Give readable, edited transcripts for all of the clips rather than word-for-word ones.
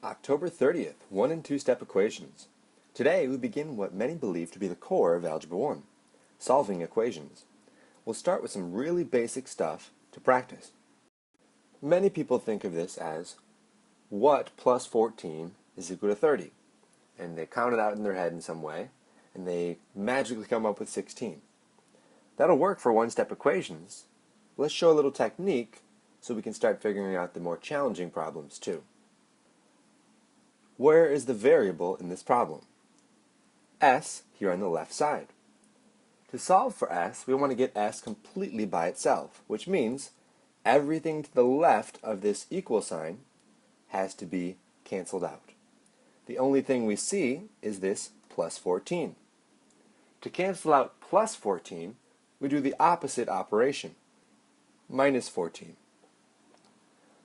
October 30th, 1 and 2 step equations. Today we begin what many believe to be the core of Algebra 1, solving equations. We'll start with some really basic stuff to practice. Many people think of this as what plus 14 is equal to 30, and they count it out in their head in some way, and they magically come up with 16. That'll work for one-step equations. Let's show a little technique so we can start figuring out the more challenging problems too. Where is the variable in this problem? S here on the left side. To solve for S, we want to get S completely by itself, which means everything to the left of this equal sign has to be canceled out. The only thing we see is this plus 14. To cancel out plus 14, we do the opposite operation, minus 14.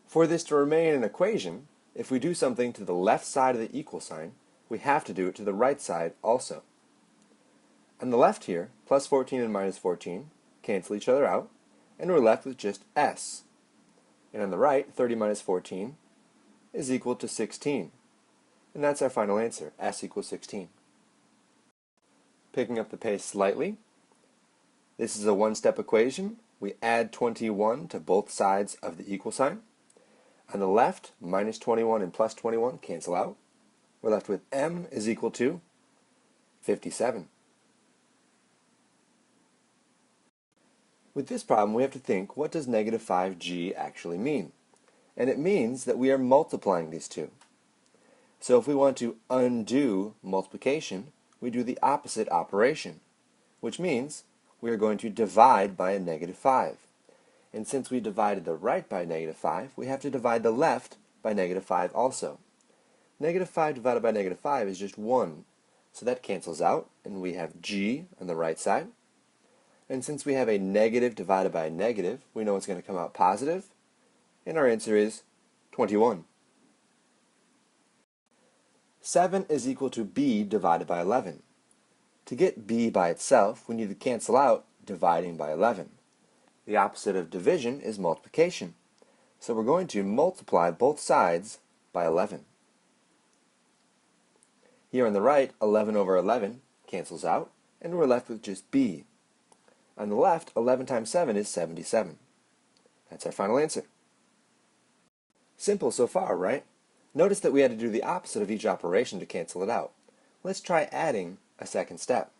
For this to remain an equation, if we do something to the left side of the equal sign, we have to do it to the right side also. On the left here, plus 14 and minus 14 cancel each other out, and we're left with just S. And on the right, 30 minus 14 is equal to 16. And that's our final answer, S equals 16. Picking up the pace slightly, this is a one-step equation. We add 21 to both sides of the equal sign. On the left, minus 21 and plus 21 cancel out. We're left with m is equal to 57. With this problem, we have to think, what does negative 5g actually mean? And it means that we are multiplying these two. So if we want to undo multiplication, we do the opposite operation, which means we are going to divide by a negative 5. And since we divided the right by negative 5, we have to divide the left by negative 5 also. Negative 5 divided by negative 5 is just 1. So that cancels out, and we have g on the right side. And since we have a negative divided by a negative, we know it's going to come out positive, and our answer is 21. 7 is equal to b divided by 11. To get b by itself, we need to cancel out dividing by 11. The opposite of division is multiplication. So we're going to multiply both sides by 11. Here on the right, 11 over 11 cancels out, and we're left with just b. On the left, 11 times 7 is 77. That's our final answer. Simple so far, right? Notice that we had to do the opposite of each operation to cancel it out. Let's try adding a second step.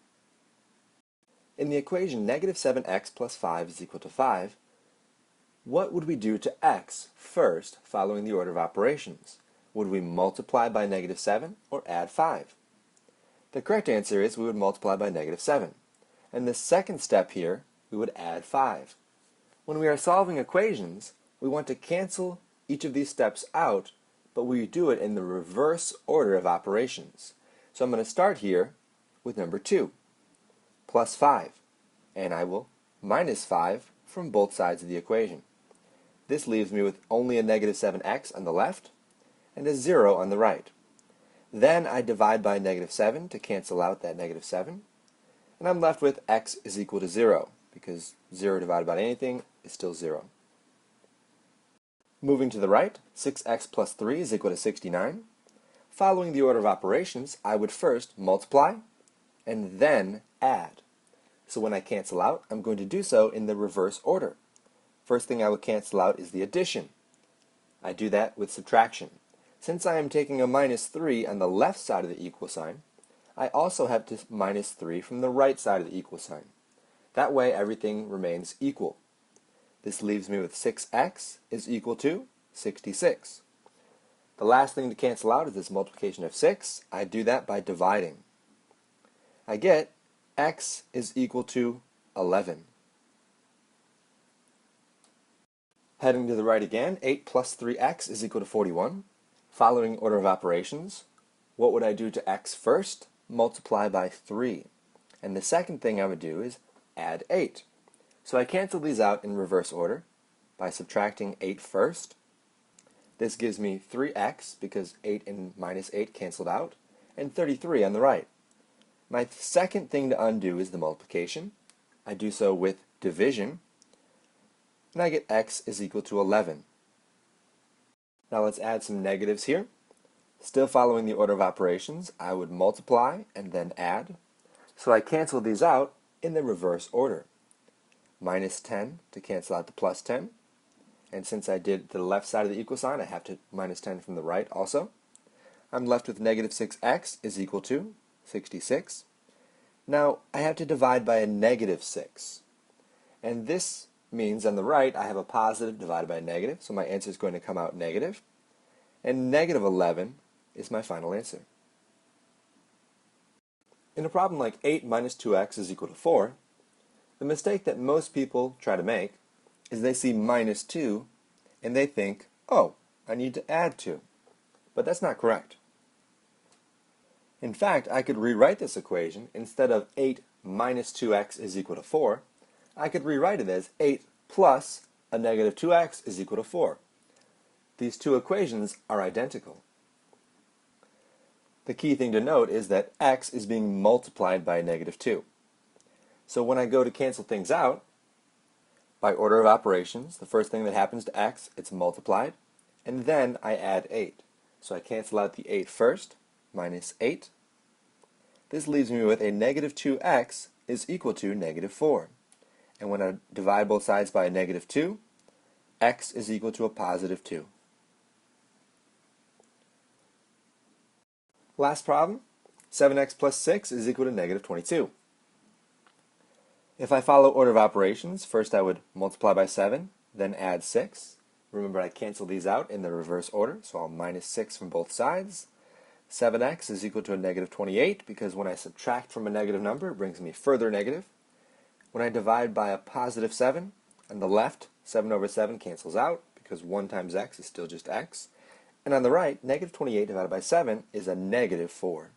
In the equation negative 7x plus 5 is equal to 5, what would we do to x first following the order of operations? Would we multiply by negative 7 or add 5? The correct answer is we would multiply by negative 7. And the second step here, we would add 5. When we are solving equations, we want to cancel each of these steps out, but we do it in the reverse order of operations. So I'm going to start here with number 2. Plus 5, and I will minus 5 from both sides of the equation. This leaves me with only a negative 7x on the left and a 0 on the right. Then I divide by negative 7 to cancel out that negative 7, and I'm left with x is equal to 0, because 0 divided by anything is still 0. Moving to the right, 6x plus 3 is equal to 69. Following the order of operations, I would first multiply and then add. So when I cancel out, I'm going to do so in the reverse order. First thing I would cancel out is the addition. I do that with subtraction. Since I am taking a minus 3 on the left side of the equal sign, I also have to minus 3 from the right side of the equal sign. That way everything remains equal. This leaves me with 6x is equal to 66. The last thing to cancel out is this multiplication of 6. I do that by dividing. I get x is equal to 11. Heading to the right again, 8 plus 3x is equal to 41. Following order of operations, what would I do to x first? Multiply by 3. And the second thing I would do is add 8. So I cancel these out in reverse order by subtracting 8 first. This gives me 3x because 8 and minus 8 canceled out, and 33 on the right. My second thing to undo is the multiplication. I do so with division, and I get x is equal to 11. Now let's add some negatives here. Still following the order of operations, I would multiply and then add. So I cancel these out in the reverse order. Minus 10 to cancel out the plus 10. And since I did the left side of the equal sign, I have to minus 10 from the right also. I'm left with negative 6x is equal to 66. Now, I have to divide by a negative 6. And this means on the right, I have a positive divided by a negative, so my answer is going to come out negative. And negative 11 is my final answer. In a problem like 8 minus 2x is equal to 4, the mistake that most people try to make is they see minus 2 and they think, oh, I need to add 2. But that's not correct. In fact, I could rewrite this equation. Instead of 8 minus 2x is equal to 4, I could rewrite it as 8 plus a negative 2x is equal to 4. These two equations are identical. The key thing to note is that x is being multiplied by a negative 2. So when I go to cancel things out, by order of operations, the first thing that happens to x, it's multiplied, and then I add 8. So I cancel out the 8 first, minus 8. This leaves me with a negative 2x is equal to negative 4. And when I divide both sides by a negative 2, x is equal to a positive 2. Last problem, 7x plus 6 is equal to negative 22. If I follow order of operations, first I would multiply by 7, then add 6. Remember, I cancel these out in the reverse order, so I'll minus 6 from both sides. 7x is equal to a negative 28, because when I subtract from a negative number, it brings me further negative. When I divide by a positive 7, on the left, 7 over 7 cancels out, because 1 times x is still just x. And on the right, negative 28 divided by 7 is a negative 4.